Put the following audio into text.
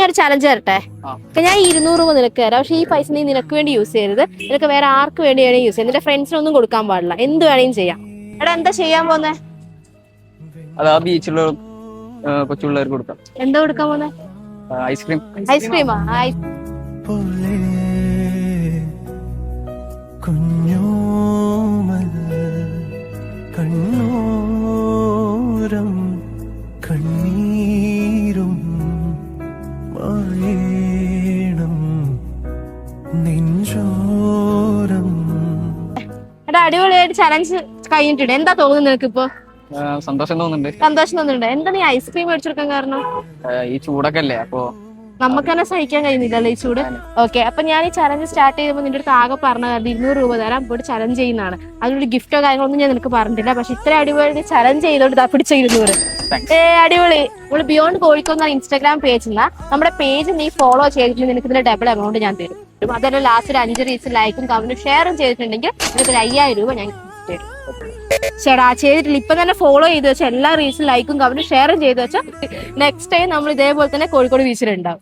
ഞാനൊരു ചലഞ്ച് തരട്ടെ. ഞാൻ 200 രൂപ നിനക്ക് തരാം. പക്ഷെ ഈ പൈസ നീ നിനക്ക് വേണ്ടി യൂസ് ചെയ്യരുത്. നിനക്ക് വേറെ ആർക്ക് വേണ്ടി വേണമെങ്കിൽ യൂസ് ചെയ്യാം. നിന്റെ ഫ്രണ്ട്സിനൊന്നും കൊടുക്കാൻ പാടില്ല. എന്ത് വേണമെങ്കിലും ചെയ്യാം. എടാ എന്താ ചെയ്യാൻ പോന്നെ? അതാ ബീച്ചിലുള്ള കൊച്ചുപിള്ളേർക്ക് കൊടുക്കാം. എന്താ കൊടുക്കാൻ പോന്നെ? ഐസ്ക്രീം. ഐസ്ക്രീമാ? കണ്ണോരം കണ്ണീരും മായേണം നെഞ്ചോരം. എടാ അടിപൊളിയായിട്ട് ചലഞ്ച് കഴിഞ്ഞിട്ടുണ്ട്. എന്താ തോന്നുന്നു നിനക്ക് ഇപ്പൊ? സന്തോഷം തോന്നുന്നുണ്ട്. സന്തോഷം തോന്നുന്നുണ്ട്. എന്താ നീ ഐസ്ക്രീം മേടിച്ചെടുക്കാൻ കാരണം? ഈ ചൂടൊക്കെ അല്ലേ, അപ്പൊ നമുക്ക് തന്നെ സഹിക്കാൻ കഴിയുന്നില്ലല്ലോ ഈ ചൂട്. ഓക്കെ, അപ്പൊ ഞാൻ ഈ ചലഞ്ച് സ്റ്റാർട്ട് ചെയ്യുമ്പോൾ നിന്റെ അടുത്ത് ആകെ പറഞ്ഞത് 200 രൂപ തരാം, പോയിട്ട് ചലഞ്ച് ചെയ്യുന്നതാണ്. അതിനൊരു ഗിഫ്റ്റോ കാര്യങ്ങളൊന്നും ഞാൻ നിനക്ക് പറഞ്ഞിട്ടില്ല. പക്ഷെ ഇത്ര അടിപൊളി ചലഞ്ച് ചെയ്തോണ്ട് പിടിച്ച 200. അടിപൊളി. നമ്മള് ബിയോണ്ട് കോഴിക്കോട് ഇൻസ്റ്റാഗ്രാം പേജ് എന്നാ നമ്മുടെ പേജ് നീ ഫോളോ ചെയ്തിട്ടുണ്ടെങ്കിൽ നിനക്ക് ഇതിന്റെ ഡബിൾ എമൗണ്ട് ഞാൻ തരും. അതല്ല ലാസ്റ്റ് ഒരു 5 റീൽസ് ലൈക്കും കമന്റും ഷെയറും ചെയ്തിട്ടുണ്ടെങ്കിൽ നിനക്ക് ഒരു 5000 രൂപ ഞാൻ തരും. ചേടാ ചെയ്തിട്ടില്ല, ഇപ്പൊ തന്നെ ഫോളോ ചെയ്ത് വെച്ചാൽ എല്ലാ റീൽസും ലൈക്കും കമന്റും ഷെയറും ചെയ്ത് വെച്ചാൽ നെക്സ്റ്റ് ടൈം നമ്മൾ ഇതേപോലെ തന്നെ കോഴിക്കോട് ബീച്ചിലുണ്ടാവും.